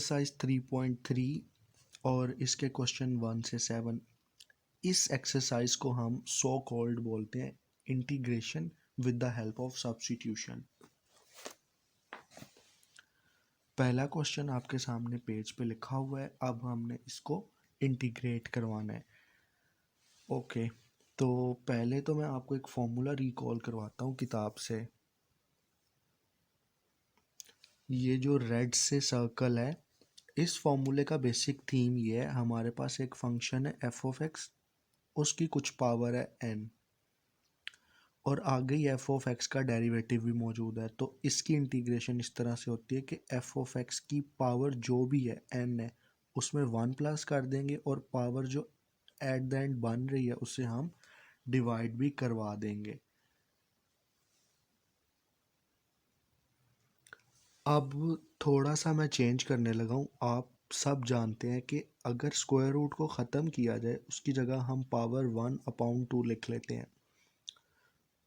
Exercise 3.3 और इसके question 1 से 7। इस एक्सरसाइज को हम सो कॉल्ड बोलते हैं integration with the help of substitution. पहला क्वेश्चन आपके सामने पेज पे लिखा हुआ है, अब हमने इसको इंटीग्रेट करवाना है। ओके, तो पहले तो मैं आपको एक फॉर्मूला रिकॉल करवाता हूँ किताब से। ये जो रेड से सर्कल है, इस फॉर्मूले का बेसिक थीम ये है, हमारे पास एक फंक्शन है एफ ऑफ एक्स, उसकी कुछ पावर है n और आगे ही एफ ऑफ एक्स का डेरिवेटिव भी मौजूद है। तो इसकी इंटीग्रेशन इस तरह से होती है कि एफ ऑफ एक्स की पावर जो भी है n है उसमें 1 प्लस कर देंगे और पावर जो एट द एंड बन रही है उसे हम डिवाइड भी करवा देंगे। अब थोड़ा सा मैं चेंज करने लगा हूँ। आप सब जानते हैं कि अगर स्क्वायर रूट को ख़त्म किया जाए उसकी जगह हम पावर 1/2 लिख लेते हैं।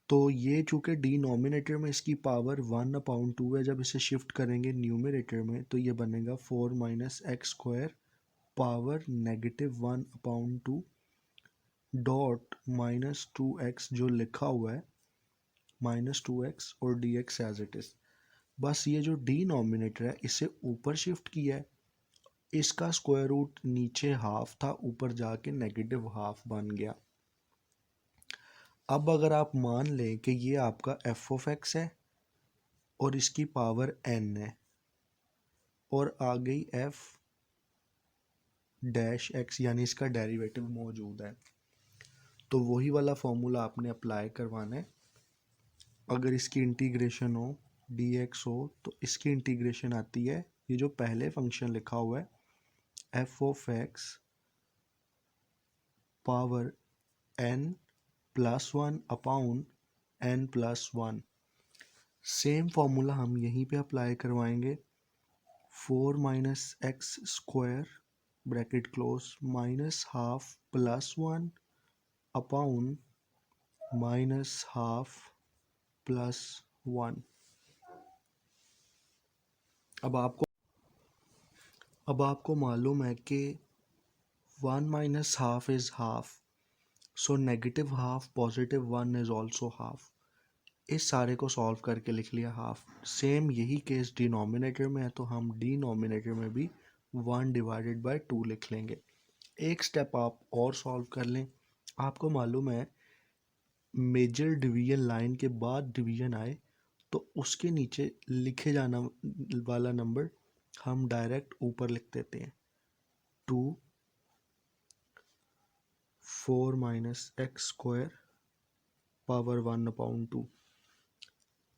तो ये चूँकि डिनोमिनेटर में इसकी पावर 1/2 है, जब इसे शिफ्ट करेंगे न्यूमरेटर में तो ये बनेगा 4 minus x square power -1/2 dot -2x जो लिखा हुआ है -2x और dx एज इट इज़। बस ये जो डिनोमिनेटर है इसे ऊपर शिफ्ट किया है, इसका स्क्वायर रूट नीचे हाफ था, ऊपर जाके -हाफ बन गया। अब अगर आप मान लें कि ये आपका एफ ऑफ एक्स है और इसकी पावर n है और आ गई एफ डैश एक्स यानी इसका डेरिवेटिव मौजूद है, तो वही वाला फॉर्मूला आपने अप्लाई करवाना है। अगर इसकी इंटीग्रेशन हो dx हो तो इसकी इंटीग्रेशन आती है, ये जो पहले फंक्शन लिखा हुआ है F of x power n+1/n+1। Same formula हम यहीं पे अप्लाई करवाएंगे। 4 minus x square bracket close -1/2 +1 अपॉन -1/2 +1। अब आपको मालूम है कि 1 minus half is half, so negative half positive 1 is also half. इस सारे को सॉल्व करके लिख लिया हाफ। सेम यही केस डिनोमिनेटर में है, तो हम डिनोमिनेटर में भी 1/2 लिख लेंगे। एक स्टेप आप और सॉल्व कर लें। आपको मालूम है मेजर डिवीजन लाइन के बाद डिवीजन आए तो उसके नीचे लिखे जाना वाला नंबर हम डायरेक्ट ऊपर लिख देते हैं। 2 4 माइनस एक्स स्क्वायर पावर 1/2।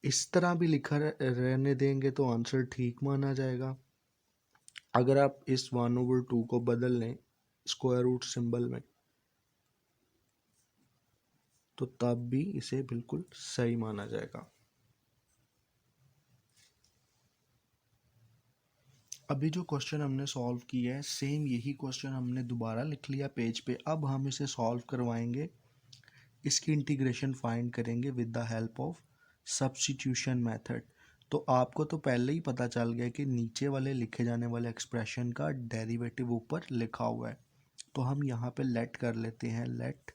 इस तरह भी लिखा रहने देंगे तो आंसर ठीक माना जाएगा। अगर आप इस 1/2 को बदल लें स्क्वायर रूट सिंबल में तो तब भी इसे बिल्कुल सही माना जाएगा। अभी जो क्वेश्चन हमने सॉल्व किया है सेम यही क्वेश्चन हमने दोबारा लिख लिया पेज पे। अब हम इसे सॉल्व करवाएंगे, इसकी इंटीग्रेशन फाइंड करेंगे with the help of substitution method. तो आपको तो पहले ही पता चल गया कि नीचे वाले लिखे जाने वाले एक्सप्रेशन का डेरिवेटिव ऊपर लिखा हुआ है, तो हम यहाँ पे लेट कर लेते हैं, let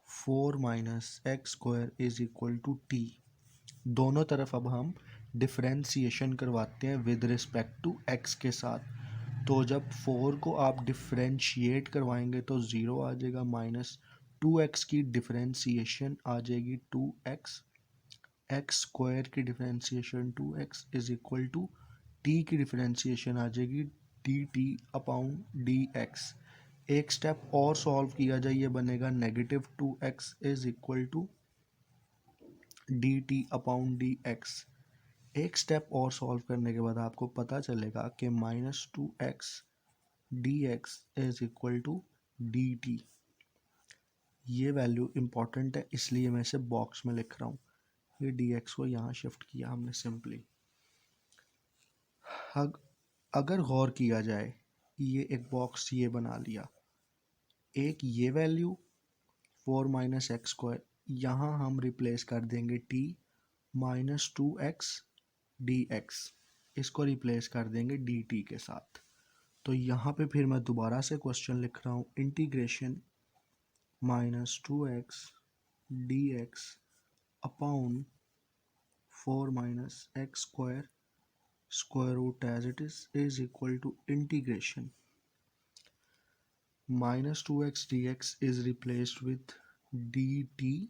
4 minus x square is equal to t. दोनों तरफ अब हम डिफरेंशिएशन करवाते हैं विद रिस्पेक्ट टू एक्स के साथ। तो जब 4 को आप डिफरेंशिएट करवाएंगे तो 0 आ जाएगा, -2x की डिफरेंशिएशन आ जाएगी 2x, एक्स स्क्वायर की differentiation 2x is equal to t की डिफरेंशिएशन आ जाएगी dt/dx। एक स्टेप और सॉल्व किया जाए, ये बनेगा -2x is equal to dt/dx। एक स्टेप और सॉल्व करने के बाद आपको पता चलेगा कि -2x dx is equal to dt। ये वैल्यू इम्पॉर्टेंट है इसलिए मैं इसे बॉक्स में लिख रहा हूँ। ये dx को यहाँ शिफ्ट किया हमने सिंपली। अगर गौर किया जाए, ये एक बॉक्स ये बना लिया, एक ये वैल्यू 4 माइनस एक्स स्क्वायर, यहाँ हम रिप्लेस कर देंगे t -2x dx। इसको रिप्लेस कर देंगे डी टी के साथ। तो यहाँ पे फिर मैं दोबारा से क्वेश्चन लिख रहा हूँ, integration -2x dx upon 4 - x² square root as it is equal to integration -2x dx is replaced with dt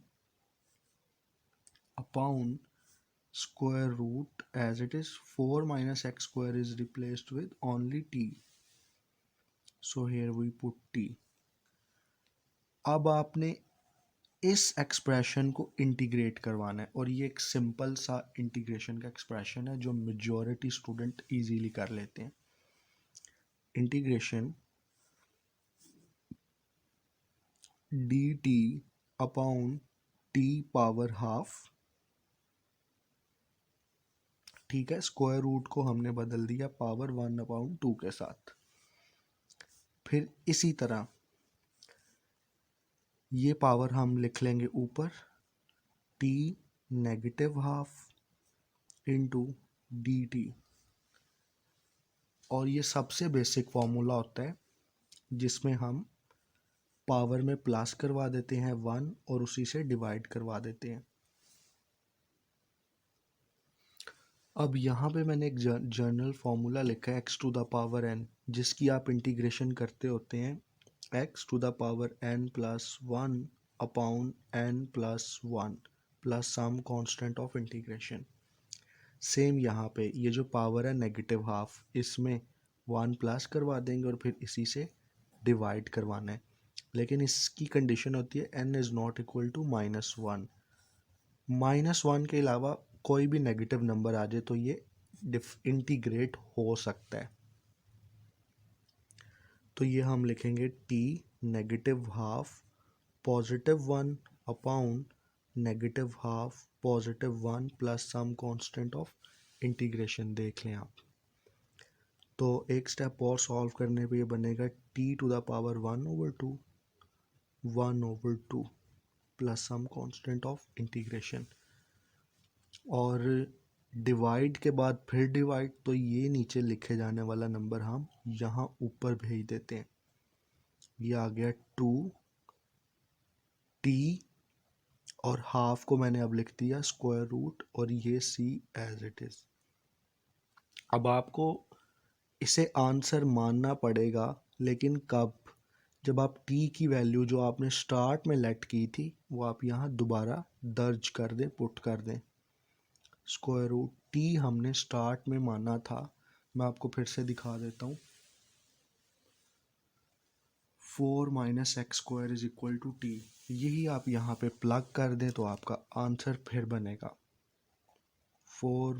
upon square root as it is 4 - x² is replaced with only t, so here we put t। अब आपने इस expression को integrate करवाना है और ये एक simple सा इंटीग्रेशन का एक्सप्रेशन है जो मेजॉरिटी स्टूडेंट इजीली कर लेते हैं। Integration D T upon T power half, ठीक है, स्क्वायर रूट को हमने बदल दिया पावर 1/2 के साथ। फिर इसी तरह ये पावर हम लिख लेंगे ऊपर, T negative half into D T, और ये सबसे बेसिक फॉर्मूला होता है जिसमें हम पावर में प्लस करवा देते हैं 1 और उसी से डिवाइड करवा देते हैं। अब यहाँ पे मैंने एक जर्नल फार्मूला लिखा है x⁴n, जिसकी आप इंटीग्रेशन करते होते हैं x⁴n+1 upon n+1 plus some constant of integration. Same यहाँ पे ये जो पावर है नेगेटिव हाफ, इसमें 1 प्लस करवा देंगे और फिर इसी से डिवाइड करवाना है, लेकिन इसकी कंडीशन होती है n is not equal to -1। -1 के अलावा कोई भी नेगेटिव नंबर आ जाए तो ये इंटीग्रेट हो सकता है। तो ये हम लिखेंगे t negative half +1 upon negative half +1 plus some constant of integration. देख लें आप, तो एक स्टेप और सॉल्व करने पे ये बनेगा t⁴ 1/2 plus some constant of integration, और डिवाइड के बाद फिर डिवाइड, तो ये नीचे लिखे जाने वाला नंबर हम यहाँ ऊपर भेज देते हैं। ये आ गया 2t, और हाफ को मैंने अब लिख दिया स्क्वायर रूट, और ये c एज इट इज। अब आपको इसे आंसर मानना पड़ेगा, लेकिन कब? जब आप t की वैल्यू जो आपने स्टार्ट में लेट की थी वो आप यहाँ दोबारा दर्ज कर दें, पुट कर दें। स्क्वायर रूट टी हमने स्टार्ट में माना था, मैं आपको फिर से दिखा देता हूँ। 4 - x² is equal to T, यही आप यहाँ पे प्लग कर दें तो आपका आंसर फिर बनेगा 4 -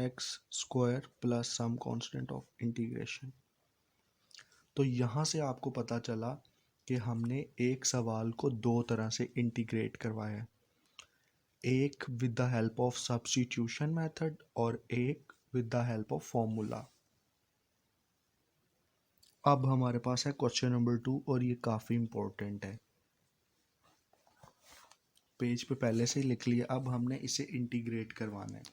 x² plus some constant of integration. तो यहाँ से आपको पता चला कि हमने एक सवाल को दो तरह से इंटीग्रेट करवाया है, एक with the help of substitution method और एक with the help of formula. अब हमारे पास है क्वेश्चन नंबर 2, और ये काफ़ी इम्पोर्टेंट है, पेज पे पहले से ही लिख लिया। अब हमने इसे इंटीग्रेट करवाना है,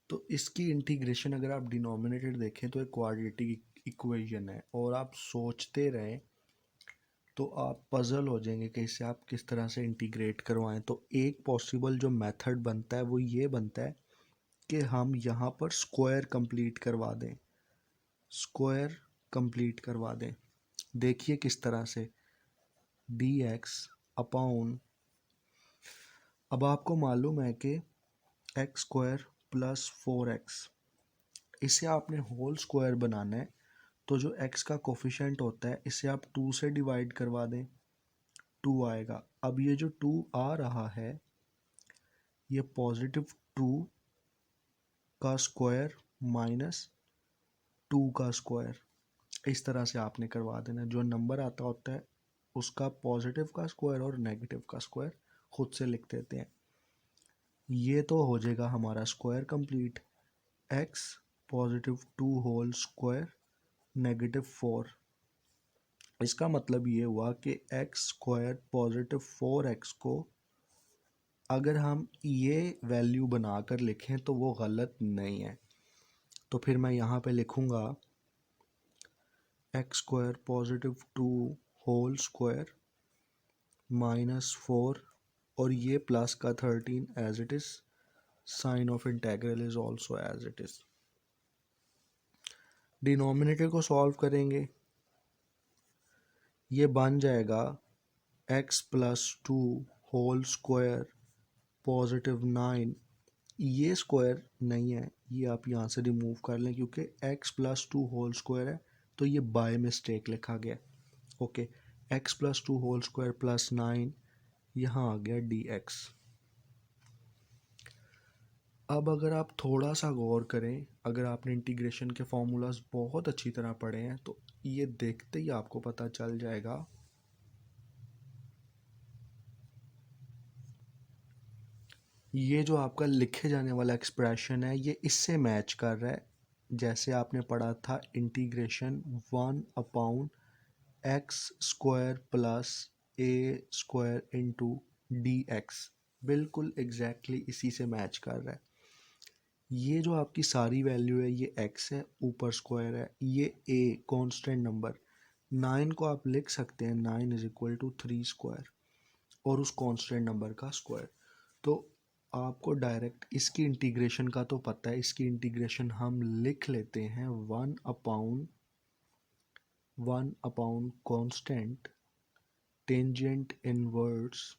तो इसकी इंटीग्रेशन अगर आप डिनोमिनेटर देखें तो एक क्वाड्रेटिक इक्वेशन है, और आप सोचते रहें तो आप पज़ल हो जाएंगे कि इसे आप किस तरह से इंटीग्रेट करवाएं। तो एक पॉसिबल जो मेथड बनता है वो ये बनता है कि हम यहाँ पर स्क्वायर कंप्लीट करवा दें, स्क्वायर कंप्लीट करवा दें। देखिए किस तरह से, dx अपॉन, अब आपको मालूम है कि x² + 4x, इसे आपने होल स्क्वायर बनाना है, तो जो x का कोफिशेंट होता है इसे आप 2 से डिवाइड करवा दें, 2 आएगा। अब ये जो 2 आ रहा है ये +2 का स्क्वायर -2 का स्क्वायर, इस तरह से आपने करवा देना। जो नंबर आता होता है उसका पॉजिटिव का स्क्वायर और नेगेटिव का स्क्वायर खुद से लिख देते हैं। ये तो हो जाएगा हमारा square complete, x +2 whole square -4। इसका मतलब ये हुआ कि x² +4x को अगर हम ये वैल्यू बनाकर लिखें तो वो गलत नहीं है। तो फिर मैं यहाँ पे लिखूँगा x square positive 2 whole square -4 और ये प्लस का 13 as it is, sign of integral is also as it is. Denominator को सॉल्व करेंगे, ये बन जाएगा x plus 2 whole square positive 9। ये स्क्वायर नहीं है, ये आप यहाँ से रिमूव कर लें क्योंकि x प्लस 2 होल स्क्वायर है तो ये बाय मिस्टेक लिखा गया। Okay, x plus 2 whole square plus 9 यहाँ आ गया dx। अब अगर आप थोड़ा सा गौर करें, अगर आपने इंटीग्रेशन के फॉर्मूलाज बहुत अच्छी तरह पढ़े हैं तो ये देखते ही आपको पता चल जाएगा ये जो आपका लिखे जाने वाला एक्सप्रेशन है ये इससे मैच कर रहा है जैसे आपने पढ़ा था integration 1/x square plus a square into dx। बिल्कुल एग्जैक्टली इसी से मैच कर रहा है। ये जो आपकी सारी वैल्यू है ये x है, ऊपर स्क्वायर है, ये a कांस्टेंट नंबर 9 को आप लिख सकते हैं 9 इज इक्वल टू 3 स्क्वायर और उस कांस्टेंट नंबर का स्क्वायर। तो आपको डायरेक्ट इसकी इंटीग्रेशन का तो पता है, इसकी इंटीग्रेशन हम लिख लेते हैं 1/1 constant tangent inverse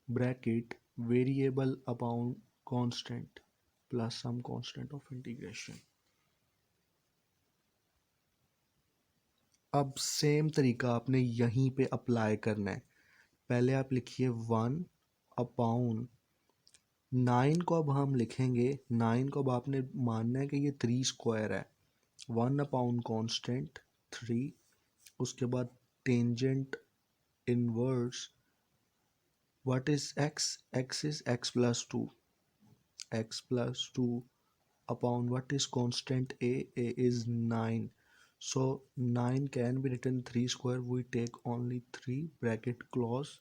bracket variable upon constant plus some constant of integration. अब सेम तरीका आपने यहीं पे अप्लाई करना है। पहले आप लिखिए 1/9 को अब हम लिखेंगे 9 को अब आपने मानना है कि ये 3 स्क्वायर है। 1/कांस्टेंट 3, उसके बाद tangent inverse what is x is x plus 2, x plus 2 upon what is constant a is 9, so 9 can be written 3 square, we take only 3 bracket close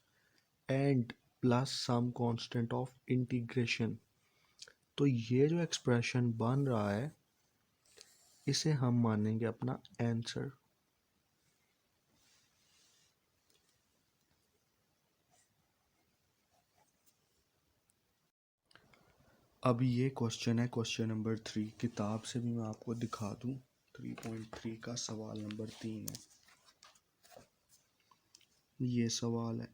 and plus some constant of integration। तो ये जो expression बन रहा है इसे हम मानेंगे अपना आंसर। अब ये क्वेश्चन है क्वेश्चन नंबर 3, किताब से भी मैं आपको दिखा दूं। 3.3 का सवाल नंबर 3 है, ये सवाल है।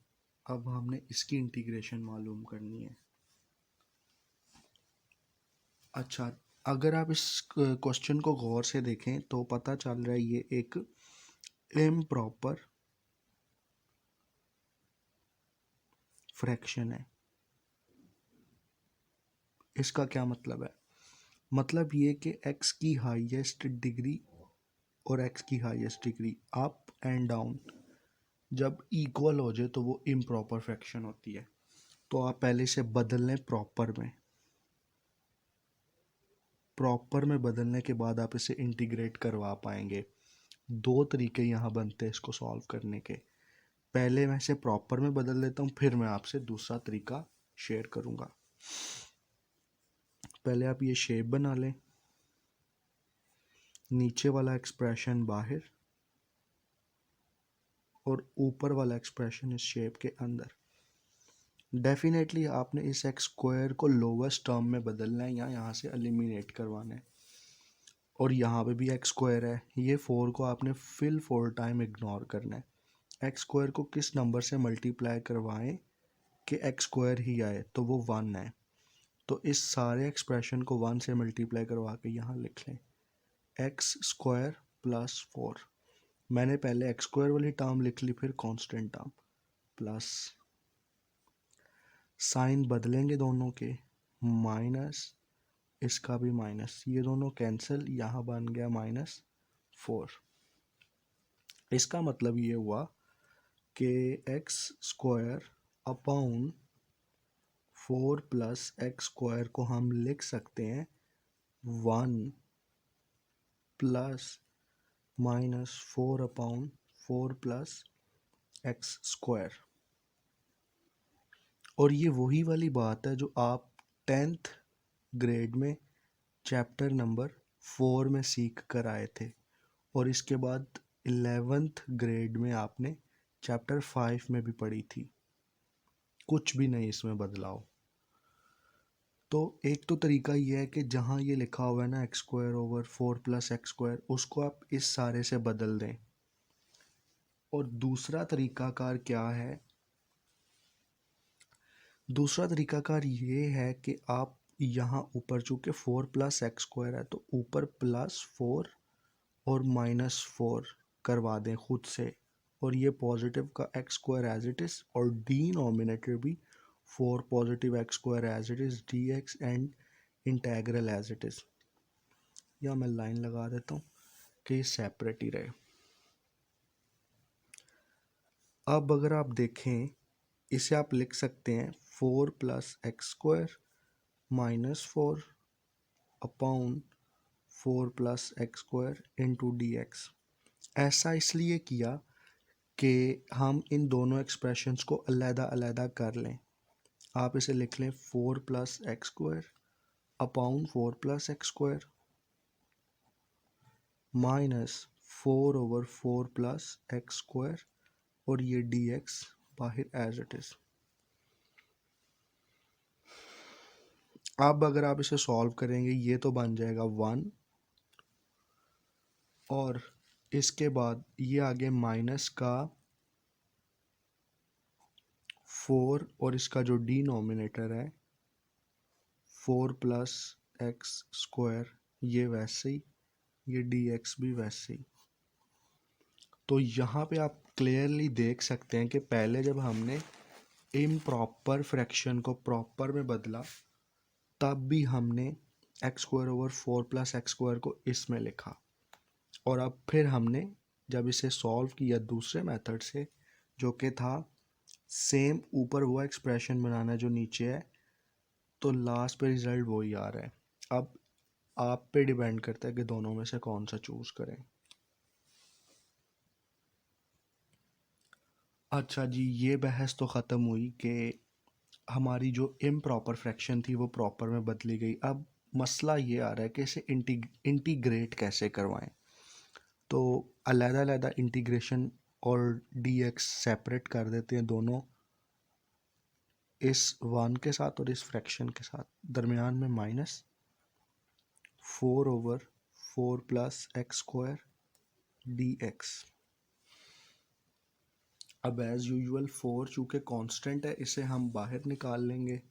अब हमने इसकी इंटीग्रेशन मालूम करनी है। अच्छा, अगर आप इस क्वेश्चन को गौर से देखें तो पता चल रहा है ये एक इम्प्रॉपर फ्रैक्शन है। इसका क्या मतलब है? मतलब ये कि x की हाईएस्ट डिग्री और x की highest degree up and down जब इक्वल हो जाए तो वो इम्प्रॉपर फ्रैक्शन होती है। तो आप पहले से बदल लें प्रॉपर में, प्रॉपर में बदलने के बाद आप इसे इंटीग्रेट करवा पाएंगे। दो तरीके यहाँ बनते हैं इसको सॉल्व करने के। पहले मैं इसे प्रॉपर में बदल लेता हूँ, फिर मैं आपसे दूसरा तरीका शेयर करूँगा। पहले आप ये शेप बना लें, नीचे वाला एक्सप्रेशन बाहर और ऊपर वाला एक्सप्रेशन इस शेप के अंदर। डेफिनेटली आपने इस एक्स स्क्वायर को लोवेस्ट टर्म में बदलना है या यहाँ से एलिमिनेट करवाना है। और यहाँ पे भी एक्स स्क्वायर है, ये 4 को आपने फिल 4 टाइम इग्नोर करना है। एक्स स्क्वायर को किस नंबर से मल्टीप्लाई करवाएं कि एक्स स्क्वायर ही आए, तो वो 1 है। तो इस सारे एक्सप्रेशन को 1 से मल्टीप्लाई करवा के यहाँ लिख लें एक्स स्क्वायर प्लस 4। मैंने पहले एक्स स्क्वायर वाली टर्म लिख ली, फिर कांस्टेंट टर्म प्लस, साइन बदलेंगे दोनों के, माइनस, इसका भी माइनस, ये दोनों कैंसिल, यहाँ बन गया -4। इसका मतलब ये हुआ कि x square upon 4 plus x square को हम लिख सकते हैं 1 प्लस -4/4 प्लस एक्स स्क्वायर। और ये वही वाली बात है जो आप 10th ग्रेड में चैप्टर नंबर 4 में सीख कर आए थे, और इसके बाद 11th ग्रेड में आपने चैप्टर 5 में भी पढ़ी थी। कुछ भी नहीं इसमें बदलाव। तो एक तो तरीका ये है कि जहाँ ये लिखा हुआ है ना x² / 4 + x², उसको आप इस सारे से बदल दें। और दूसरा तरीकाकार क्या है? दूसरा तरीकाकार ये है कि आप यहाँ ऊपर चूँकि 4 + x² है तो ऊपर +4 और -4 करवा दें खुद से, और ये पॉजिटिव का x² एज इट इज़ और डिनोमिनेटर भी 4 positive x² as it is dx and integral as it is. या मैं लाइन लगा देता हूँ कि सेपरेट ही रहे। अब अगर आप देखें, इसे आप लिख सकते हैं 4 + x² -4 upon 4 + x² into dx। ऐसा इसलिए किया कि हम इन दोनों एक्सप्रेशंस को अलग-अलग कर लें। आप इसे लिख लें 4 + x² upon 4 + x² minus 4/4 + x² और ये dx बाहर एज इट इज़। अब अगर आप इसे सॉल्व करेंगे ये तो बन जाएगा 1, और इसके बाद ये आगे माइनस का 4 और इसका जो डिनोमिनेटर है 4 + x², ये वैसे ही, ये dx भी वैसे ही। तो यहाँ पे आप क्लियरली देख सकते हैं कि पहले जब हमने इम्प्रॉपर फ्रैक्शन को प्रॉपर में बदला तब भी हमने x²/4 + x² को इसमें लिखा, और अब फिर हमने जब इसे सॉल्व किया दूसरे मेथड से, जो कि था सेम ऊपर वो एक्सप्रेशन बनाना जो नीचे है, तो लास्ट पे रिज़ल्ट वही आ रहा है। अब आप पे डिपेंड करता है कि दोनों में से कौन सा चूज़ करें। अच्छा जी, ये बहस तो ख़त्म हुई कि हमारी जो इम्प्रॉपर फ्रैक्शन थी वो प्रॉपर में बदली गई। अब मसला ये आ रहा है कि इसे इंटीग्रेट कैसे करवाएं। तो अलग-अलग इंटीग्रेशन और dx सेपरेट कर देते हैं दोनों, इस 1 के साथ और इस फ्रैक्शन के साथ, दरमियान में माइनस 4/4 + x² dx। अब एज़ यूजुअल 4 चूँकि कांस्टेंट है इसे हम बाहर निकाल लेंगे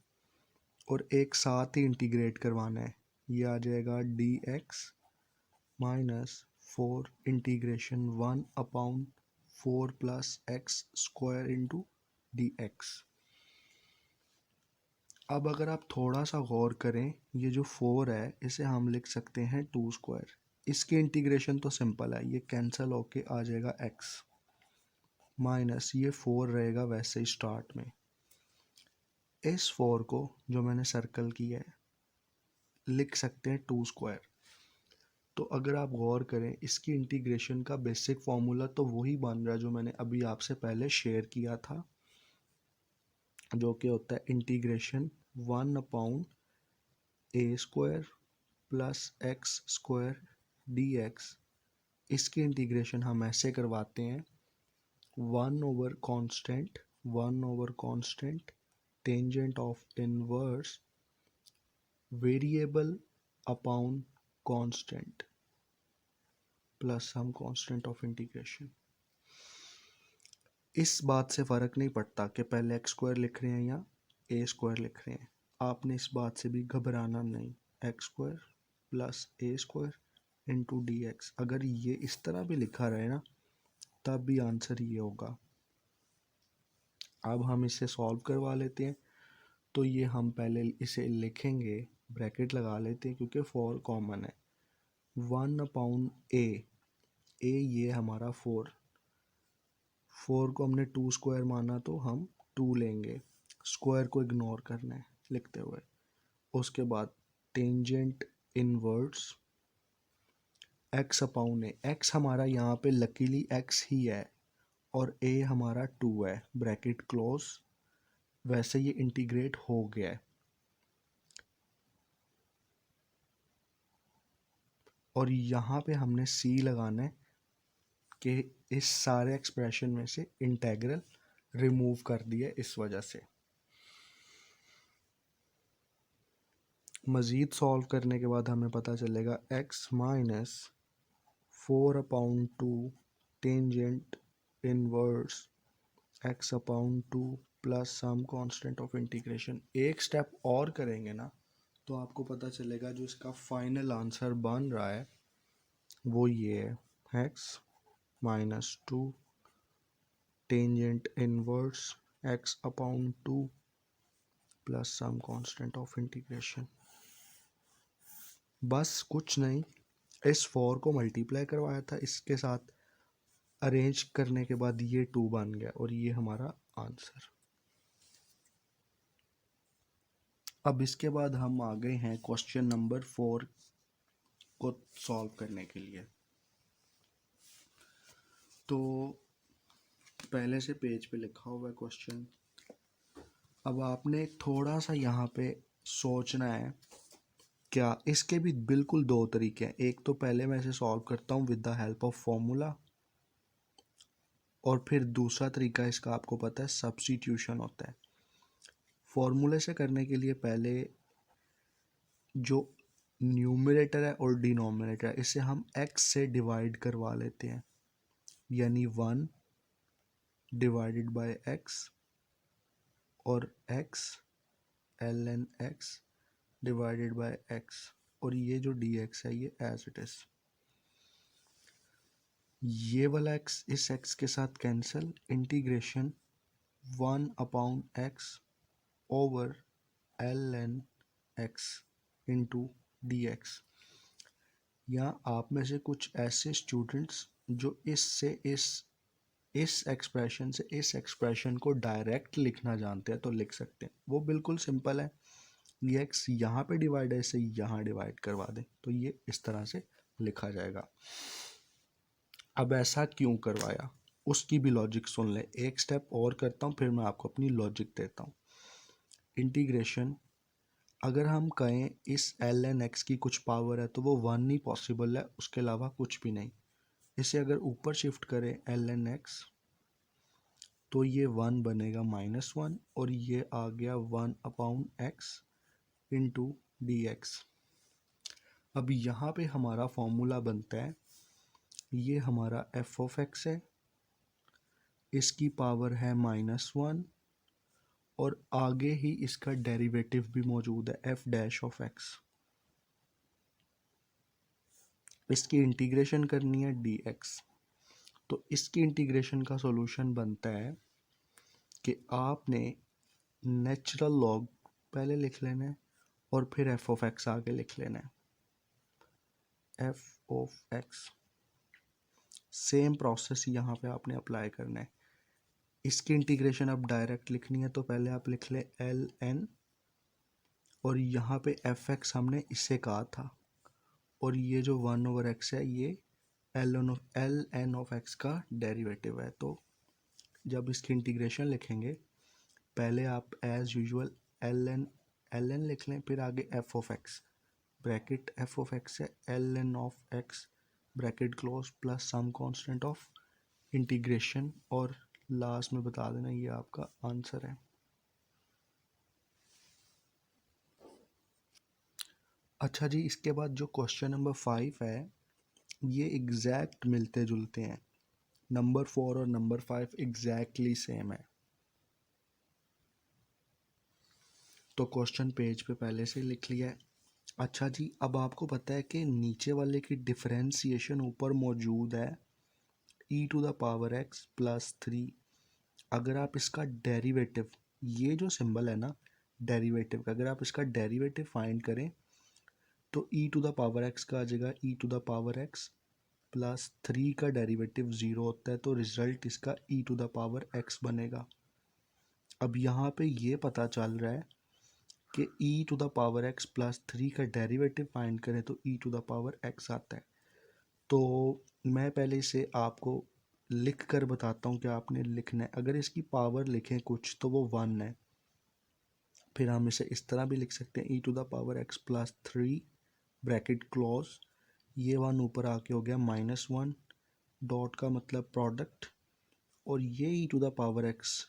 और एक साथ ही इंटीग्रेट करवाना है। ये आ जाएगा dx -4 integration 1/4 + x² into dx। अब अगर आप थोड़ा सा गौर करें, ये जो 4 है इसे हम लिख सकते हैं 2²। इसकी इंटीग्रेशन तो सिंपल है, ये कैंसिल होके आ जाएगा x माइनस ये 4 रहेगा वैसे ही स्टार्ट में। इस 4 को जो मैंने सर्कल किया है लिख सकते हैं 2²। तो अगर आप गौर करें इसकी इंटीग्रेशन का बेसिक फॉर्मूला तो वही बन रहा है जो मैंने अभी आपसे पहले शेयर किया था, जो कि होता है इंटीग्रेशन 1/a² + x² dx। इसकी इंटीग्रेशन हम ऐसे करवाते हैं 1/constant tangent of inverse variable upon constant plus हम कांस्टेंट ऑफ इंटीग्रेशन। इस बात से फ़र्क नहीं पड़ता कि पहले x² लिख रहे हैं या a² लिख रहे हैं, आपने इस बात से भी घबराना नहीं। x² + a² इंटू dx, अगर ये इस तरह भी लिखा रहे ना तब भी आंसर ये होगा। अब हम इसे सॉल्व करवा लेते हैं। तो ये हम पहले इसे लिखेंगे, ब्रैकेट लगा लेते हैं क्योंकि 4 कॉमन है। 1/a, ये हमारा 4 को हमने 2² माना तो हम 2 लेंगे, स्क्वायर को इग्नोर करना है लिखते हुए। उसके बाद टेंजेंट इनवर्स x/a, x हमारा यहाँ पे लकीली x ही है और a हमारा 2 है, ब्रैकेट क्लोज, वैसे ये इंटीग्रेट हो गया है। और यहाँ पे हमने सी लगाना है कि इस सारे एक्सप्रेशन में से इंटेग्रल रिमूव कर दिया इस वजह से। मज़ीद सॉल्व करने के बाद हमें पता चलेगा x minus 4/2 tangent inverse x/2 plus some constant of integration. एक स्टेप और करेंगे ना तो आपको पता चलेगा जो इसका फाइनल आंसर बन रहा है वो ये है x minus 2 tangent inverse x/2 plus some constant of integration. बस कुछ नहीं, इस 4 को मल्टीप्लाई करवाया था इसके साथ, अरेंज करने के बाद ये 2 बन गया और ये हमारा आंसर। अब इसके बाद हम आ गए हैं क्वेश्चन नंबर 4 को सॉल्व करने के लिए। तो पहले से पेज पे लिखा हुआ है क्वेश्चन। अब आपने थोड़ा सा यहाँ पे सोचना है। क्या इसके भी बिल्कुल दो तरीके हैं। एक तो पहले मैं इसे सॉल्व करता हूँ with the help of formula, और फिर दूसरा तरीका इसका आपको पता है सब्स्टिट्यूशन होता है। फॉर्मूले से करने के लिए पहले जो न्यूमरेटर है और डिनोमिनेटर है इसे हम x से डिवाइड करवा लेते हैं, यानी 1 डिवाइडेड बाय x और x ln x divided by x, और ये जो dx है ये एज इट इज। ये वाला x इस x के साथ cancel, integration 1/x over ln x into dx। या आप में से कुछ ऐसे स्टूडेंट्स जो इससे इस एक्सप्रेशन से इस एक्सप्रेशन को डायरेक्ट लिखना जानते हैं तो लिख सकते हैं। वो बिल्कुल सिंपल है, ये एक्स यहाँ पे डिवाइड है, इसे यहाँ डिवाइड करवा दें तो ये इस तरह से लिखा जाएगा। अब ऐसा क्यों करवाया उसकी भी लॉजिक सुन ले। एक स्टेप और करता हूँ फिर मैं आपको अपनी लॉजिक देता हूँ। इंटीग्रेशन अगर हम कहें इस ln x की कुछ पावर है तो वो 1 ही पॉसिबल है, उसके अलावा कुछ भी नहीं। इसे अगर ऊपर शिफ्ट करें ln x तो ये 1 बनेगा -1 और ये आ गया 1/x इंटू dx। अब यहाँ पे हमारा फॉर्मूला बनता है, ये हमारा f ऑफ x है, इसकी पावर है -1 और आगे ही इसका डेरिवेटिव भी मौजूद है f डैश ऑफ x। इसकी इंटीग्रेशन करनी है dx। तो इसकी इंटीग्रेशन का सॉल्यूशन बनता है कि आपने नेचुरल लॉग पहले लिख लेना है और फिर f ऑफ x आगे लिख लेना है। f of x same process यहाँ पे आपने अप्लाई करना है। इसकी इंटीग्रेशन अब डायरेक्ट लिखनी है तो पहले आप लिख ले ln, और यहाँ पे fx हमने इससे कहा था, और ये जो 1/x है ये ln ऑफ x का डेरिवेटिव है। तो जब इसकी इंटीग्रेशन लिखेंगे पहले आप एज यूजुअल ln लिख लें, फिर आगे f of x bracket f of x है ln of x bracket close plus some constant of integration, और लास्ट में बता देना ये आपका आंसर है। अच्छा जी, इसके बाद जो क्वेश्चन नंबर 5 है ये एग्जैक्ट मिलते जुलते हैं। नंबर 4 और नंबर 5 एग्जैक्टली सेम है। तो क्वेश्चन पेज पे पहले से लिख लिया है। अच्छा जी, अब आपको पता है कि नीचे वाले की डिफरेंशिएशन ऊपर मौजूद है e⁻x प्लस 3। अगर आप इसका डेरिवेटिव, ये जो सिंबल है ना डेरिवेटिव का, अगर आप इसका डेरिवेटिव फाइंड करें तो e⁻x का आ जाएगा e⁻x प्लस 3 का डेरिवेटिव 0 होता है, तो रिजल्ट इसका e⁻x बनेगा। अब यहाँ पे ये पता चल रहा है कि e⁻x प्लस 3 का डेरिवेटिव फाइंड करें तो e⁻x आता है। तो मैं पहले इसे आपको लिख कर बताता हूँ कि आपने लिखना है। अगर इसकी पावर लिखें कुछ तो वो 1 है, फिर हम इसे इस तरह भी लिख सकते हैं e⁻x प्लस 3 ब्रैकेट क्लोज, ये वन ऊपर आके हो गया -1, डॉट का मतलब प्रोडक्ट, और ये e⁻x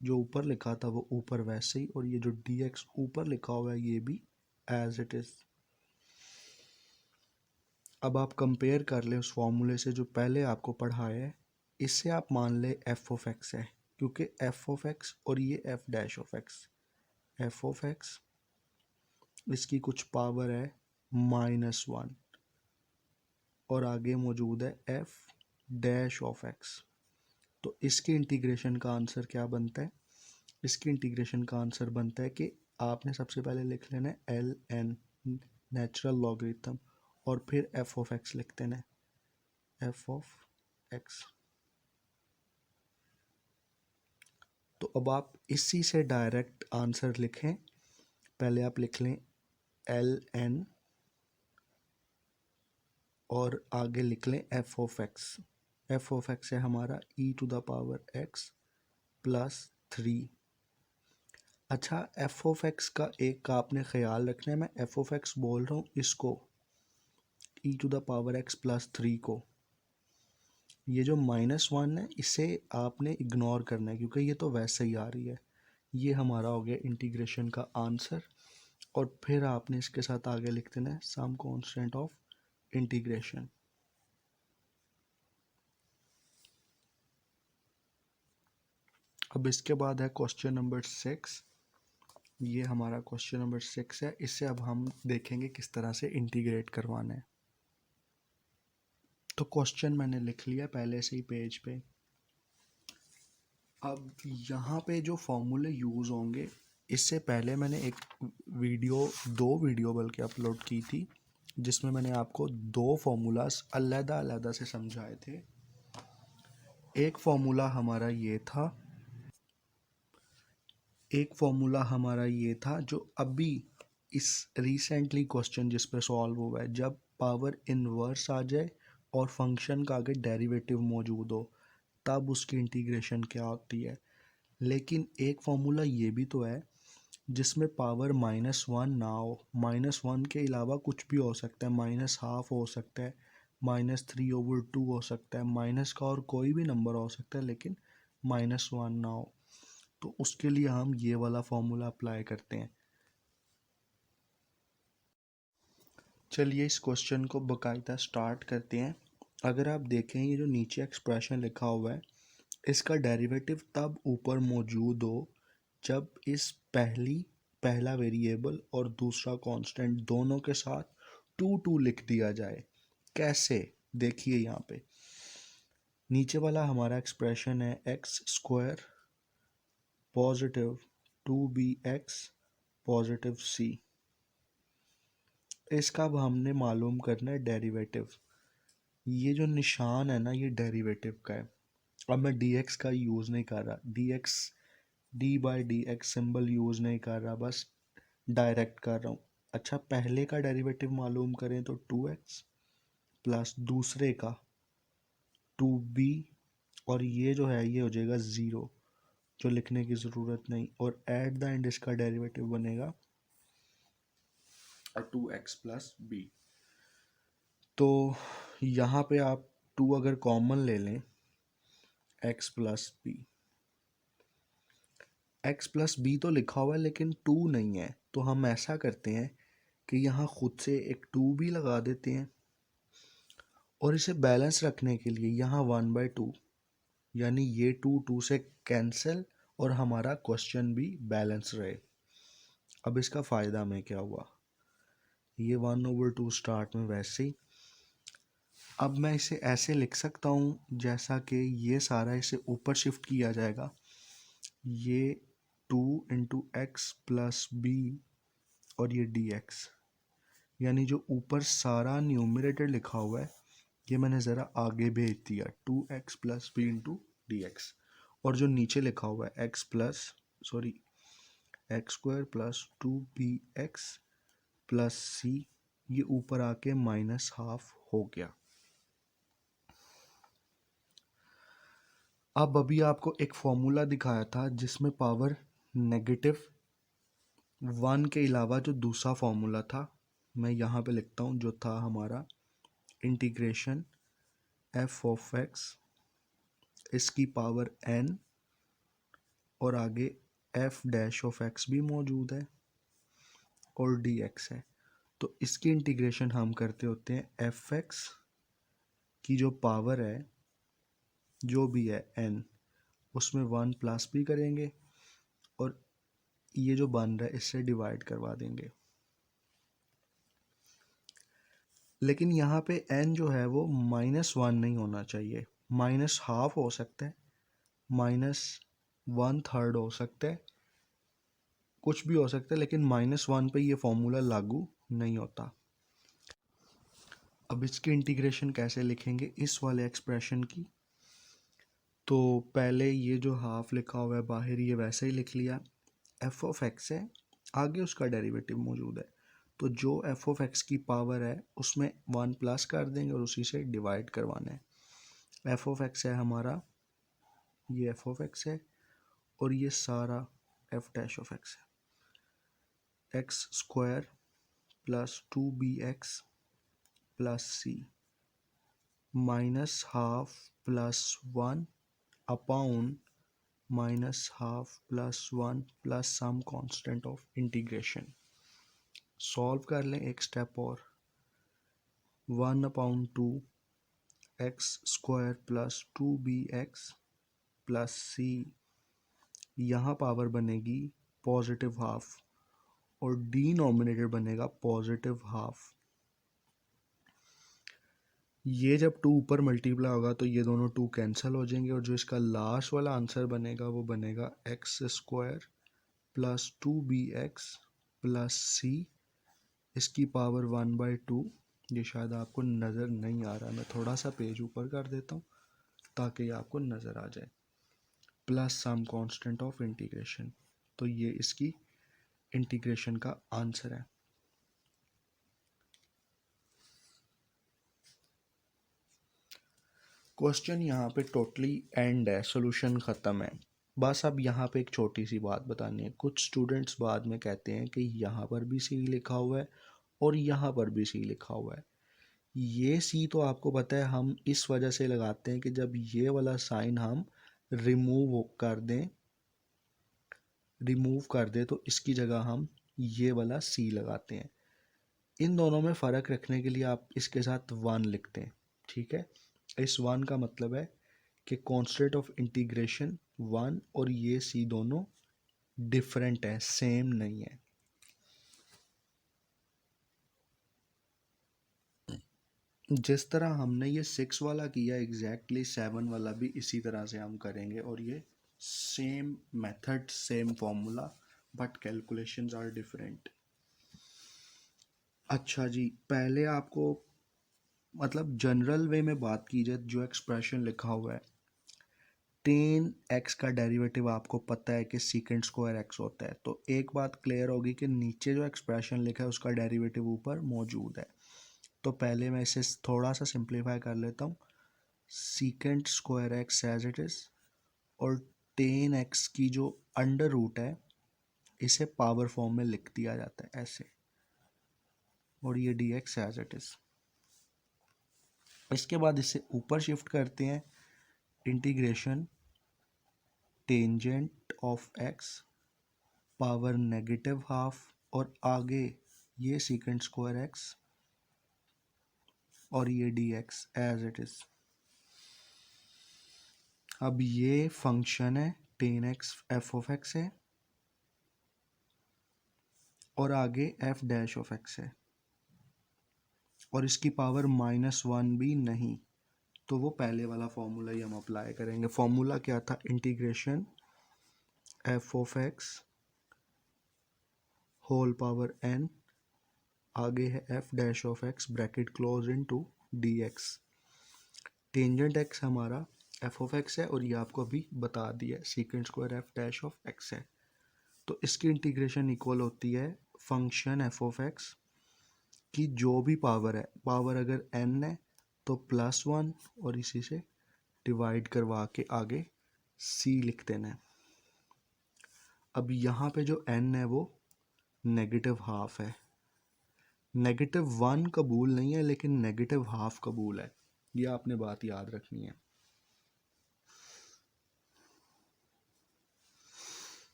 जो ऊपर लिखा था वो ऊपर वैसे ही, और ये जो dx ऊपर लिखा हुआ है ये भी एज इट इज़। अब आप कंपेयर कर लें उस फॉर्मूले से जो पहले आपको पढ़ाया है, इससे आप मान ले f(x) है, क्योंकि f(x) और ये f'(x), f(x) इसकी कुछ पावर है -1 और आगे मौजूद है f'(x). तो इसके इंटीग्रेशन का आंसर क्या बनता है? इसके इंटीग्रेशन का आंसर बनता है कि आपने सबसे पहले लिख लेना है ln नेचुरल लॉगरिथम और फिर f(x) लिख देना है f(x). तो अब आप इसी से डायरेक्ट आंसर लिखें। पहले आप लिख लें ln और आगे लिख लें f(x). f(x) है हमारा e⁻x प्लस 3। अच्छा, f(x) का एक का आपने ख्याल रखना है, मैं f(x) बोल रहा हूँ इसको, e⁻x प्लस 3 को। ये जो -1 है इसे आपने इग्नोर करना है क्योंकि ये तो वैसे ही आ रही है। ये हमारा हो गया इंटीग्रेशन का आंसर, और फिर आपने इसके साथ आगे लिख देना है सम कांस्टेंट ऑफ इंटीग्रेशन। अब इसके बाद है क्वेश्चन नंबर 6। ये हमारा क्वेश्चन नंबर 6 है, इससे अब हम देखेंगे किस तरह से इंटीग्रेट करवाना है। तो क्वेश्चन मैंने लिख लिया पहले से ही पेज पे। अब यहाँ पे जो फॉर्मूले यूज़ होंगे, इससे पहले मैंने एक दो वीडियो बल्कि अपलोड की थी जिसमें मैंने आपको दो फॉर्मूलाज अलग-अलग से समझाए थे। एक फॉर्मूला हमारा ये था जो अभी इस रिसेंटली क्वेश्चन जिस पे सॉल्व हुआ है, जब पावर इनवर्स आ जाए और फंक्शन का आगे डेरिवेटिव मौजूद हो तब उसकी इंटीग्रेशन क्या होती है। लेकिन एक फॉर्मूला ये भी तो है जिसमें पावर -1 ना हो, -1 के अलावा कुछ भी हो सकता है, -½ हो सकता है, -3/2 हो सकता है, माइनस का और कोई भी नंबर हो सकता है, लेकिन -1 ना हो। तो उसके लिए हम ये वाला फॉर्मूला अप्लाई करते हैं। चलिए इस क्वेश्चन को बाकायदा स्टार्ट करते हैं। अगर आप देखें ये जो नीचे एक्सप्रेशन लिखा हुआ है, इसका डेरिवेटिव तब ऊपर मौजूद हो जब इस पहला वेरिएबल और दूसरा कांस्टेंट दोनों के साथ 2 लिख दिया जाए। कैसे? देखिए यहाँ पे नीचे वाला हमारा एक्सप्रेशन है x² positive 2bx positive c। इसका अब हमने मालूम करना है डेरिवेटिव। ये जो निशान है ना, ये डेरिवेटिव का है। अब मैं dx का यूज़ नहीं कर रहा, d/dx सिंबल यूज़ नहीं कर रहा, बस डायरेक्ट कर रहा हूँ। अच्छा, पहले का डेरिवेटिव मालूम करें तो 2x प्लस दूसरे का 2b, और ये जो है ये हो जाएगा 0, जो लिखने की ज़रूरत नहीं, और एट द एंड इसका डेरिवेटिव बनेगा 2x प्लस b। तो यहाँ पे आप 2 अगर कॉमन ले लें, x plus b, x plus b तो लिखा हुआ है लेकिन 2 नहीं है, तो हम ऐसा करते हैं कि यहाँ खुद से एक 2 भी लगा देते हैं, और इसे बैलेंस रखने के लिए यहाँ 1/2, यानी ये 2 से कैंसिल और हमारा क्वेश्चन भी बैलेंस रहे। अब इसका फ़ायदा में क्या हुआ, ये 1/2 स्टार्ट में वैसे ही। अब मैं इसे ऐसे लिख सकता हूँ जैसा कि ये सारा इसे ऊपर शिफ्ट किया जाएगा, ये 2 × x प्लस b और ये dx, यानी जो ऊपर सारा न्यूमरेटर लिखा हुआ है ये मैंने ज़रा आगे भेज दिया 2x प्लस b × dx, और जो नीचे लिखा हुआ है x² plus 2bx plus c, ये ऊपर आके -½ हो गया। अब अभी आपको एक फॉर्मूला दिखाया था जिसमें पावर नेगेटिव वन के अलावा जो दूसरा फॉर्मूला था मैं यहाँ पे लिखता हूँ, जो था हमारा इंटीग्रेशन एफ ऑफ एक्स इसकी पावर एन और आगे एफ डैश ऑफ एक्स भी मौजूद है और डी एक्स है। तो इसकी इंटीग्रेशन हम करते होते हैं एफ एक्स की जो पावर है जो भी है एन, उसमें वन प्लस भी करेंगे और ये जो बन रहा है इससे डिवाइड करवा देंगे। लेकिन यहाँ पे n जो है वो -1 नहीं होना चाहिए, -½ हो सकता है, -1/3 हो सकता है, कुछ भी हो सकता है, लेकिन -1 पे ये फॉर्मूला लागू नहीं होता। अब इसकी इंटीग्रेशन कैसे लिखेंगे इस वाले एक्सप्रेशन की, तो पहले ये जो हाफ लिखा हुआ है बाहर ये वैसे ही लिख लिया, एफ ऑफ एक्स है, आगे उसका डेरिवेटिव मौजूद है, तो जो एफ ऑफ एक्स की पावर है उसमें वन प्लस कर देंगे और उसी से डिवाइड करवाना है। एफ ऑफ एक्स है हमारा, ये एफ ऑफ एक्स है और ये सारा एफ डैश ऑफ एक्स है, X square plus 2bx plus C -½ plus 1 upon -½ plus 1 plus some constant of integration. Solve कर लें एक स्टेप और, 1/2 X square plus 2bx plus C, यहाँ पावर बनेगी पॉजिटिव हाफ और डिनोमिनेटर बनेगा पॉजिटिव हाफ। ये जब 2 ऊपर मल्टीप्लाई होगा तो ये दोनों 2 कैंसिल हो जाएंगे और जो इसका लास्ट वाला आंसर बनेगा वो बनेगा X square plus 2bx plus C, इसकी पावर 1/2। ये शायद आपको नज़र नहीं आ रहा, मैं थोड़ा सा पेज ऊपर कर देता हूँ ताकि ये आपको नज़र आ जाए, plus some constant of integration. तो ये इसकी इंटीग्रेशन का आंसर है। क्वेश्चन यहाँ पे टोटली एंड है, सॉल्यूशन ख़त्म है। बस अब यहाँ पे एक छोटी सी बात बतानी है। कुछ स्टूडेंट्स बाद में कहते हैं कि यहाँ पर भी सी लिखा हुआ है और यहाँ पर भी सी लिखा हुआ है। ये सी तो आपको पता है हम इस वजह से लगाते हैं कि जब ये वाला साइन हम रिमूव कर दें तो इसकी जगह हम ये वाला सी लगाते हैं। इन दोनों में फ़र्क रखने के लिए आप इसके साथ 1 लिखते हैं, ठीक है। इस 1 का मतलब है कि कांस्टेंट ऑफ इंटीग्रेशन 1 और ये सी दोनों डिफरेंट है, सेम नहीं है। जिस तरह हमने ये 6 वाला किया एग्जैक्टली 7 वाला भी इसी तरह से हम करेंगे और ये same method same formula but calculations are different. अच्छा जी, पहले आपको मतलब जनरल वे में बात की जाए, जो एक्सप्रेशन लिखा हुआ है 10x का डेरिवेटिव आपको पता है कि सीकेंट स्क्वायर x होता है, तो एक बात क्लियर होगी कि नीचे जो एक्सप्रेशन लिखा है उसका डेरिवेटिव ऊपर मौजूद है। तो पहले मैं इसे थोड़ा सा सिंप्लीफाई कर लेता हूँ, secant square x as it is और 10x की जो अंडर रूट है इसे पावर फॉर्म में लिख दिया जाता है ऐसे, और ये dx एज इट इज़। इसके बाद इसे ऊपर शिफ्ट करते हैं, integration tangent of x power -½ और आगे ये सीकेंट स्क्वायर x और ये dx एज इट इज़। अब ये फंक्शन है 10x एफ ऑफ एक्स है और आगे एफ डैश ऑफ एक्स है और इसकी पावर -1 भी नहीं, तो वो पहले वाला फॉर्मूला ही हम अप्लाई करेंगे। फॉर्मूला क्या था, integration f of x whole power n, आगे है f dash of x bracket close into dx। Tangent x हमारा एफ ऑफ एक्स है और ये आपको अभी बता दिया secant square f dash of x है, तो इसकी इंटीग्रेशन इक्वल होती है फंक्शन एफ ऑफ एक्स की जो भी पावर है, पावर अगर n है तो +1 और इसी से डिवाइड करवा के आगे c लिख देना है। अब यहाँ पे जो n है वो नेगेटिव हाफ है। -1 कबूल नहीं है लेकिन नेगेटिव हाफ कबूल है, ये आपने बात याद रखनी है।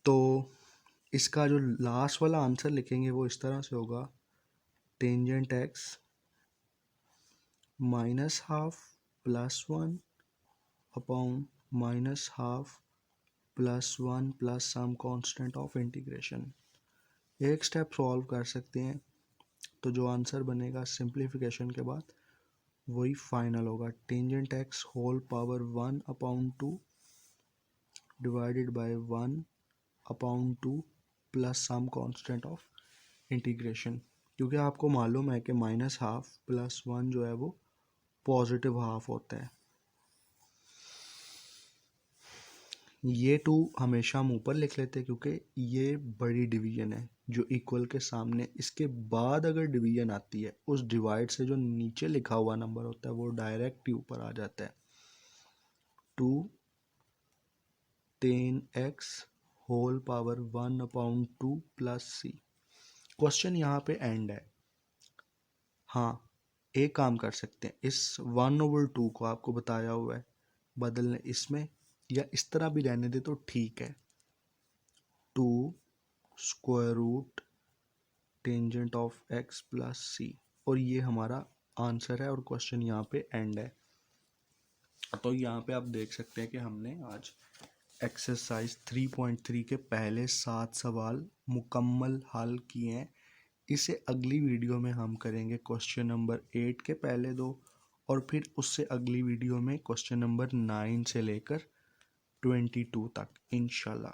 तो इसका जो लास्ट वाला आंसर लिखेंगे वो इस तरह से होगा, टेंजेंट एक्स -1/2 +1 अपॉन -1/2 +1 plus some constant of integration. एक स्टेप सॉल्व कर सकते हैं तो जो आंसर बनेगा सिंप्लीफिकेशन के बाद वही फाइनल होगा। Tangent x whole power 1/2 divided by 1/2 plus some constant of integration. क्योंकि आपको मालूम है कि -1/2 +1 जो है वो पॉजिटिव हाफ होता है। ये 2 हमेशा हम ऊपर लिख लेते हैं क्योंकि ये बड़ी डिवीजन है जो इक्वल के सामने, इसके बाद अगर डिवीजन आती है उस डिवाइड से जो नीचे लिखा हुआ नंबर होता है वो डायरेक्ट ही ऊपर आ जाता है। 2 10x whole power 1/2 plus c। Question यहाँ पे एंड है। हाँ, एक काम कर सकते हैं, इस 1/2 को आपको बताया हुआ है बदलने इसमें, या इस तरह भी रहने दे तो ठीक है। 2 square root tangent of x plus C, और ये हमारा आंसर है और क्वेश्चन यहाँ पे एंड है। तो यहाँ पे आप देख सकते हैं कि हमने आज एक्सरसाइज 3.3 के पहले 7 सवाल मुकम्मल हल किए हैं। इसे अगली वीडियो में हम करेंगे क्वेश्चन नंबर 8 के पहले 2, और फिर उससे अगली वीडियो में क्वेश्चन नंबर 9 से लेकर 22 तक इंशाल्लाह।